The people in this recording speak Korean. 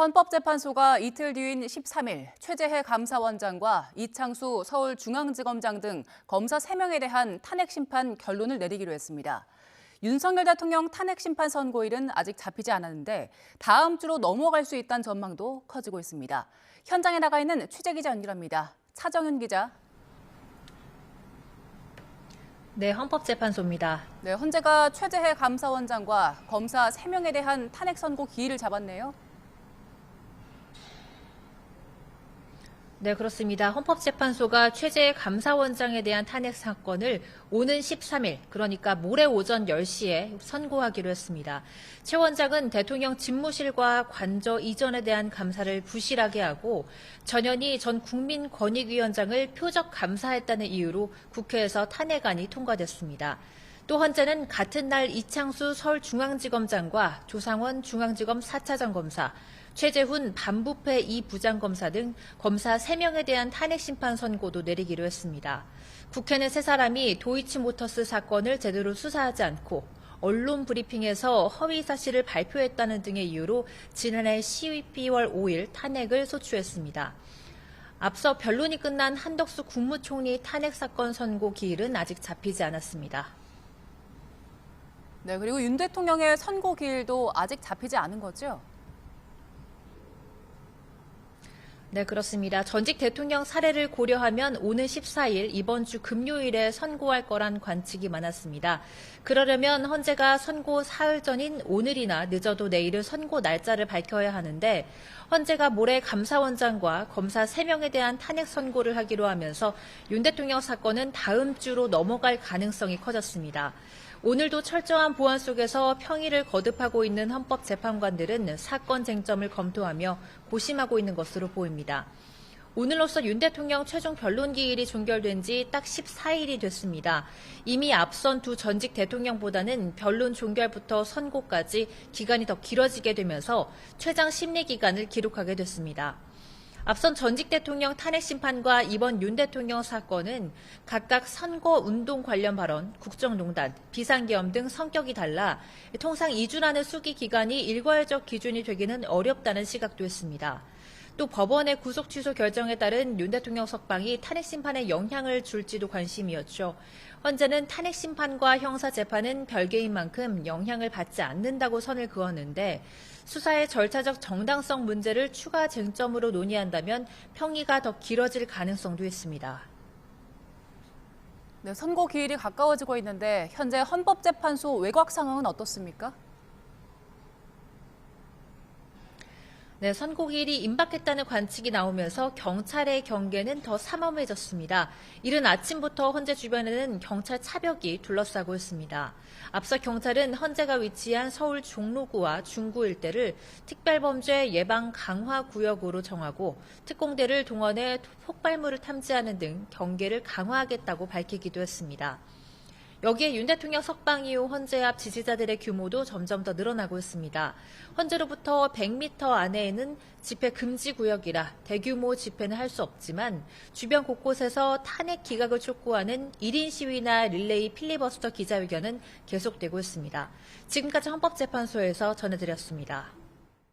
헌법재판소가 이틀 뒤인 13일 최재해 감사원장과 이창수 서울중앙지검장 등 검사 3명에 대한 탄핵심판 결론을 내리기로 했습니다. 윤석열 대통령 탄핵심판 선고일은 아직 잡히지 않았는데 다음 주로 넘어갈 수 있다는 전망도 커지고 있습니다. 현장에 나가 있는 취재 기자 연결합니다. 차정윤 기자. 네, 헌법재판소입니다. 네, 헌재가 최재해 감사원장과 검사 3명에 대한 탄핵 선고 기일을 잡았네요. 네, 그렇습니다. 헌법재판소가 최재해 감사원장에 대한 탄핵 사건을 오는 13일, 그러니까 모레 오전 10시에 선고하기로 했습니다. 최 원장은 대통령 집무실과 관저 이전에 대한 감사를 부실하게 하고 전현희 전 국민권익위원장을 표적 감사했다는 이유로 국회에서 탄핵안이 통과됐습니다. 또 헌재는 같은 날 이창수 서울중앙지검장과 조상원 중앙지검 4차장 검사, 최재훈 반부패 2부장검사 등 검사 3명에 대한 탄핵심판 선고도 내리기로 했습니다. 국회는 세 사람이 도이치모터스 사건을 제대로 수사하지 않고 언론 브리핑에서 허위 사실을 발표했다는 등의 이유로 지난해 12월 5일 탄핵을 소추했습니다. 앞서 변론이 끝난 한덕수 국무총리 탄핵 사건 선고 기일은 아직 잡히지 않았습니다. 네, 그리고 윤 대통령의 선고 기일도 아직 잡히지 않은 거죠? 네, 그렇습니다. 전직 대통령 사례를 고려하면 오는 14일 이번 주 금요일에 선고할 거란 관측이 많았습니다. 그러려면 헌재가 선고 사흘 전인 오늘이나 늦어도 내일은 선고 날짜를 밝혀야 하는데 헌재가 모레 감사원장과 검사 3명에 대한 탄핵 선고를 하기로 하면서 윤 대통령 사건은 다음 주로 넘어갈 가능성이 커졌습니다. 오늘도 철저한 보안 속에서 평일을 거듭하고 있는 헌법재판관들은 사건 쟁점을 검토하며 고심하고 있는 것으로 보입니다. 오늘로써 윤 대통령 최종 변론 기일이 종결된 지 딱 14일이 됐습니다. 이미 앞선 두 전직 대통령보다는 변론 종결부터 선고까지 기간이 더 길어지게 되면서 최장 심리 기간을 기록하게 됐습니다. 앞선 전직 대통령 탄핵 심판과 이번 윤 대통령 사건은 각각 선거운동 관련 발언, 국정농단, 비상계엄 등 성격이 달라 통상 2주라는 수기 기간이 일괄적 기준이 되기는 어렵다는 시각도 했습니다. 또 법원의 구속 취소 결정에 따른 윤 대통령 석방이 탄핵 심판에 영향을 줄지도 관심이었죠. 헌재는 탄핵 심판과 형사 재판은 별개인 만큼 영향을 받지 않는다고 선을 그었는데 수사의 절차적 정당성 문제를 추가 쟁점으로 논의한다면 평의가 더 길어질 가능성도 있습니다. 네, 선고 기일이 가까워지고 있는데 현재 헌법재판소 외곽 상황은 어떻습니까? 네, 선고기일이 임박했다는 관측이 나오면서 경찰의 경계는 더 삼엄해졌습니다. 이른 아침부터 헌재 주변에는 경찰 차벽이 둘러싸고 있습니다. 앞서 경찰은 헌재가 위치한 서울 종로구와 중구 일대를 특별범죄 예방 강화 구역으로 정하고 특공대를 동원해 폭발물을 탐지하는 등 경계를 강화하겠다고 밝히기도 했습니다. 여기에 윤 대통령 석방 이후 헌재 앞 지지자들의 규모도 점점 더 늘어나고 있습니다. 헌재로부터 100m 안에는 집회 금지 구역이라 대규모 집회는 할 수 없지만 주변 곳곳에서 탄핵 기각을 촉구하는 1인 시위나 릴레이 필리버스터 기자회견은 계속되고 있습니다. 지금까지 헌법재판소에서 전해드렸습니다.